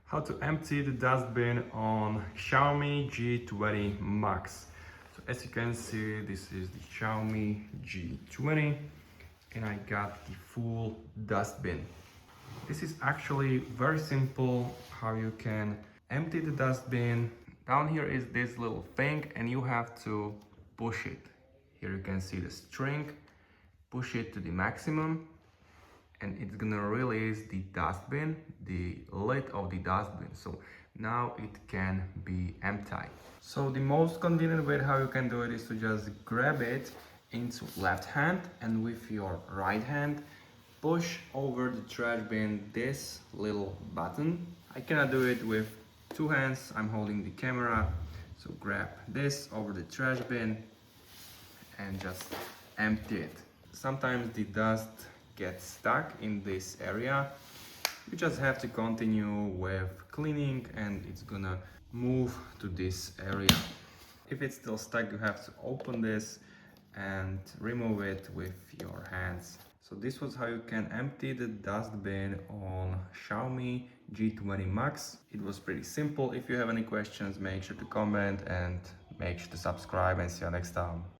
How to empty the dustbin on Xiaomi G20 Max. So as you can see, this is the Xiaomi G20 and I got the full dustbin. This is actually very simple how you can empty the dustbin. Down here is this little thing and you have to push it. Here you can see the string, push it to the maximum and it's gonna release the dustbin, the lid of the dustbin. So now it can be emptied. So the most convenient way how you can do it is to just grab it into left hand and with your right hand push over the trash bin this little button. I cannot do it with two hands, I'm holding the camera. So grab this over the trash bin and just empty it. Sometimes the dust gets stuck in this area. You just have to continue with cleaning and it's gonna move to this area. If it's still stuck, you have to open this and remove it with your hands. So this was how you can empty the dustbin on Xiaomi G20 Max. It was pretty simple. If you have any questions, make sure to comment and make sure to subscribe and see you next time.